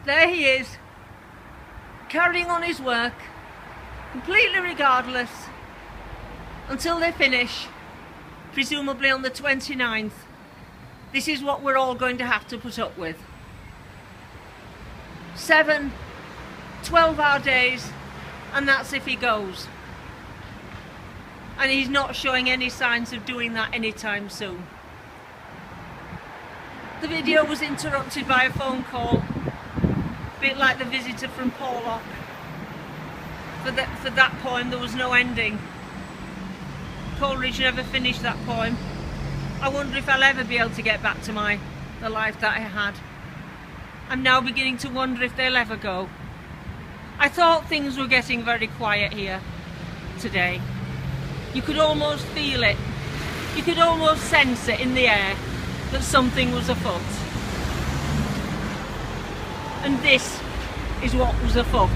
There he is, carrying on his work, completely regardless, until they finish, presumably on the 29th. This is what we're all going to have to put up with. 7 12-hour days, and that's if he goes. And he's not showing any signs of doing that anytime soon. The video was interrupted by a phone call, a bit like the visitor from Porlock. For that poem there was no ending. Coleridge never finished that poem. I wonder if I'll ever be able to get back to the life that I had. I'm now beginning to wonder if they'll ever go. I thought things were getting very quiet here today. You could almost feel it. You could almost sense it in the air that something was afoot. And this is what was afoot.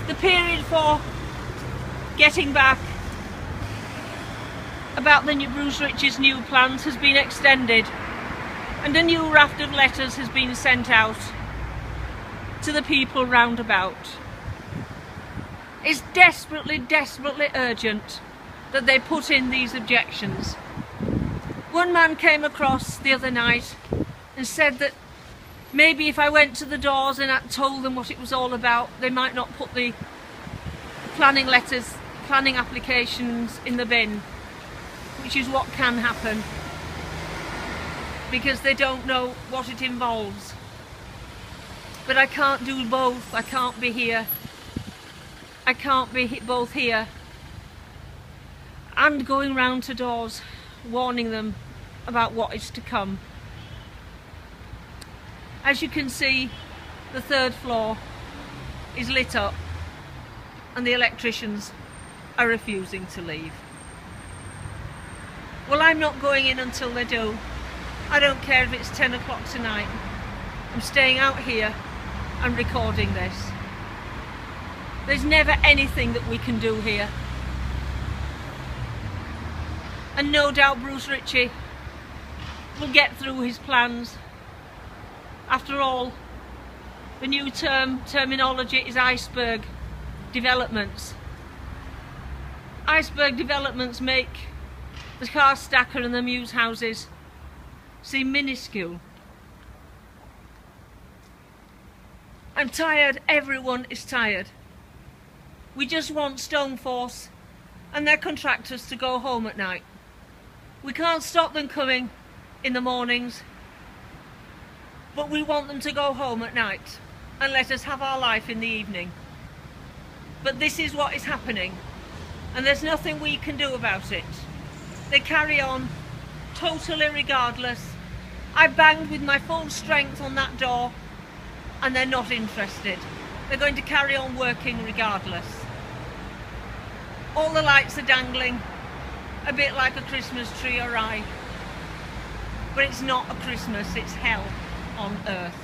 The period for getting back about the Bruce Ritchie's new plans has been extended, and a new raft of letters has been sent out to the people round about. It's desperately, desperately urgent that they put in these objections. One man came across the other night and said that maybe if I went to the doors and I told them what it was all about, they might not put the planning letters, planning applications in the bin, which is what can happen, because they don't know what it involves. But I can't do both. I can't be here. I can't be both here and going round to doors warning them about what is to come. As you can see, the 3rd floor is lit up and the electricians are refusing to leave. Well, I'm not going in until they do. I don't care if it's 10 o'clock tonight. I'm staying out here and recording this. There's never anything that we can do here. And no doubt Bruce Ritchie will get through his plans. After all, the new terminology is iceberg developments. Iceberg developments make the car stacker and the Muse houses seem minuscule. I'm tired, everyone is tired. We just want Stoneforce and their contractors to go home at night. We can't stop them coming in the mornings, but we want them to go home at night and let us have our life in the evening. But this is what is happening, and there's nothing we can do about it. They carry on, totally regardless. I banged with my full strength on that door, and they're not interested. They're going to carry on working regardless. All the lights are dangling, a bit like a Christmas tree awry. But it's not a Christmas, it's hell on earth.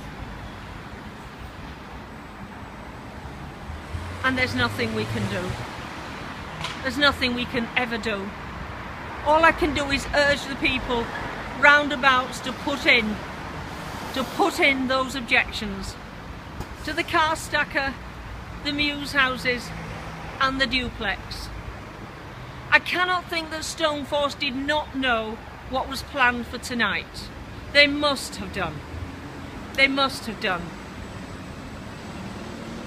And there's nothing we can do. There's nothing we can ever do. All I can do is urge the people roundabouts to put in those objections to the car stacker, the Muse houses and the duplex. I cannot think that Stoneforce did not know what was planned for tonight. They must have done. They must have done.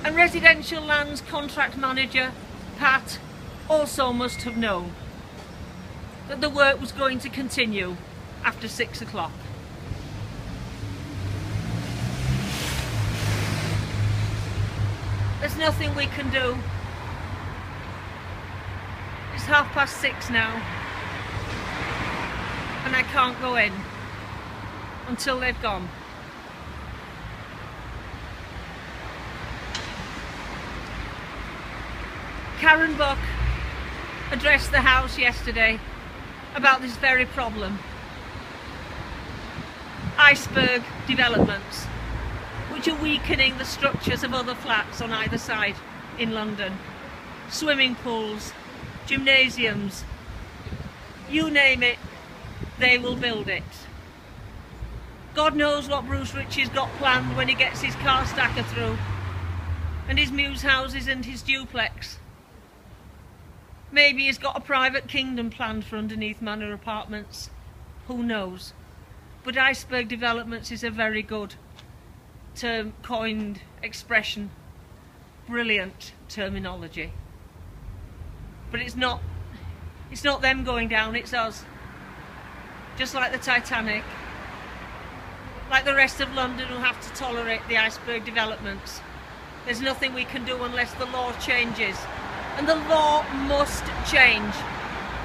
And Residential Land's contract manager, Pat, also must have known that the work was going to continue after 6 o'clock. There's nothing we can do. It's 6:30 now, and I can't go in until they've gone. Karen Buck addressed the House yesterday about this very problem. Iceberg developments, which are weakening the structures of other flats on either side in London. Swimming pools, gymnasiums, you name it, they will build it. God knows what Bruce Ritchie's got planned when he gets his car stacker through, and his muse houses and his duplex. Maybe he's got a private kingdom planned for underneath Manor Apartments. Who knows? But iceberg developments is a very good term, coined expression. Brilliant terminology. But it's not them going down, it's us. Just like the Titanic. Like the rest of London who have to tolerate the iceberg developments. There's nothing we can do unless the law changes. And the law must change.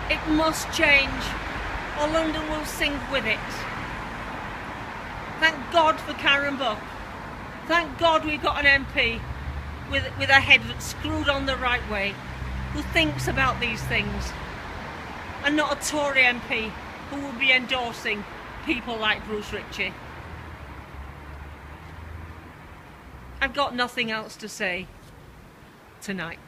It must change, or London will sink with it. Thank God for Karen Buck. Thank God we've got an MP with a head that's screwed on the right way, who thinks about these things, and not a Tory MP who will be endorsing people like Bruce Ritchie. I've got nothing else to say tonight.